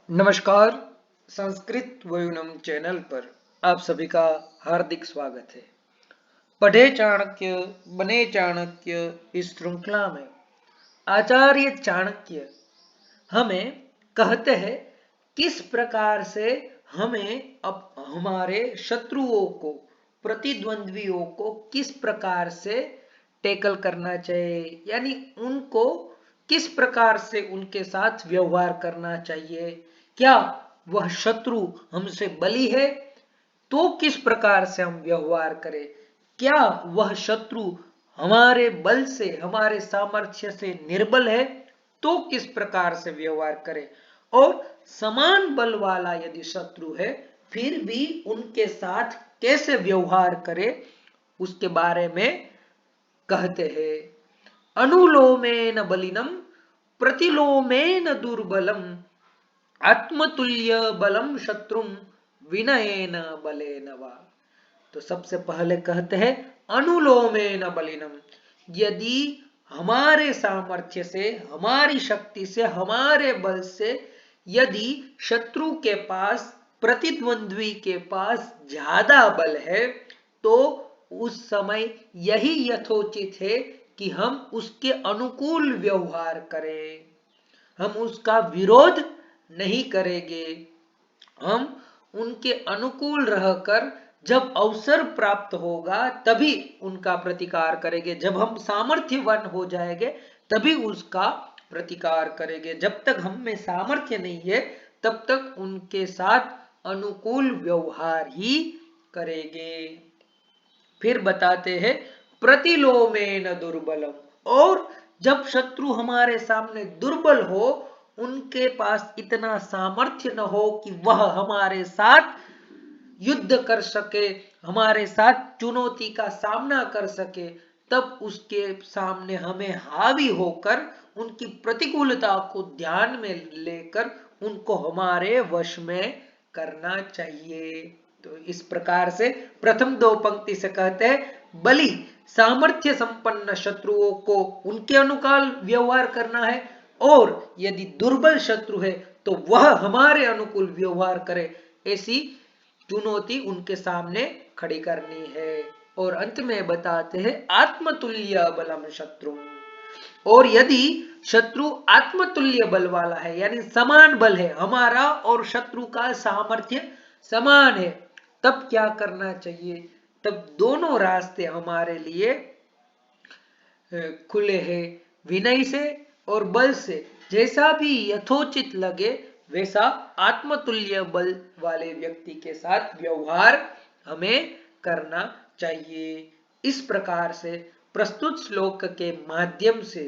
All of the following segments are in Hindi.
नमस्कार। संस्कृत वयुनम चैनल पर आप सभी का हार्दिक स्वागत है। पढ़े चाणक्य बने चाणक्य इस श्रृंखला में आचार्य चाणक्य हमें कहते हैं किस प्रकार से हमें अब हमारे शत्रुओं को, प्रतिद्वंद्वियों को किस प्रकार से टैकल करना चाहिए, यानी उनको किस प्रकार से उनके साथ व्यवहार करना चाहिए। क्या वह शत्रु हमसे बली है तो किस प्रकार से हम व्यवहार करें, क्या वह शत्रु हमारे बल से, हमारे सामर्थ्य से निर्बल है तो किस प्रकार से व्यवहार करें, और समान बल वाला यदि शत्रु है फिर भी उनके साथ कैसे व्यवहार करें उसके बारे में कहते हैं। अनुलोमेन बलिनम प्रतिलोमेन दुर्बलम आत्मतुल्य बलम शत्रुम विनयेन बलेन वा। तो सबसे पहले कहते हैं अनुलोमेन बलिनम, यदि हमारे सामर्थ्य से, हमारी शक्ति से, हमारे बल से यदि शत्रु के पास, प्रतिद्वंद्वी के पास ज्यादा बल है तो उस समय यही यथोचित है कि हम उसके अनुकूल व्यवहार करें, हम उसका विरोध नहीं करेंगे। हम उनके अनुकूल रहकर जब अवसर प्राप्त होगा तभी उनका प्रतिकार करेंगे, जब हम सामर्थ्यवान हो जाएंगे तभी उसका प्रतिकार करेंगे। जब तक हम में सामर्थ्य नहीं है तब तक उनके साथ अनुकूल व्यवहार ही करेंगे। फिर बताते हैं प्रतिलोमेन दुर्बलम, और जब शत्रु हमारे सामने दुर्बल हो, उनके पास इतना सामर्थ्य न हो कि वह हमारे साथ युद्ध कर सके, हमारे साथ चुनौती का सामना कर सके, तब उसके सामने हमें हावी होकर उनकी प्रतिकूलता को ध्यान में लेकर उनको हमारे वश में करना चाहिए। तो इस प्रकार से प्रथम दो पंक्ति से कहते हैं बलि सामर्थ्य संपन्न शत्रुओं को उनके अनुकूल व्यवहार करना है, और यदि दुर्बल शत्रु है तो वह हमारे अनुकूल व्यवहार करे, ऐसी चुनौती उनके सामने खड़ी करनी है। और अंत में बताते हैं आत्मतुल्य बलम शत्रु, और यदि शत्रु आत्मतुल्य बल वाला है, यानी समान बल है, हमारा और शत्रु का सामर्थ्य समान है, तब क्या करना चाहिए। तब दोनों रास्ते हमारे लिए खुले हैं। विनय से और बल से जैसा भी यथोचित लगे वैसा आत्मतुल्य बल वाले व्यक्ति के साथ व्यवहार हमें करना चाहिए। इस प्रकार से प्रस्तुत श्लोक के माध्यम से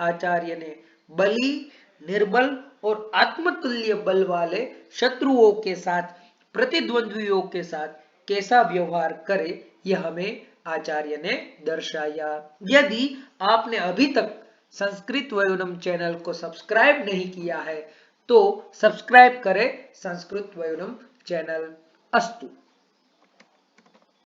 आचार्य ने बली, निर्बल और आत्मतुल्य बल वाले शत्रुओं के साथ, प्रतिद्वंद्वियों के साथ कैसा व्यवहार करे यह हमें आचार्य ने दर्शाया। यदि आपने अभी तक संस्कृत वयुनम चैनल को सब्सक्राइब नहीं किया है तो सब्सक्राइब करें संस्कृत वयुनम चैनल। अस्तु।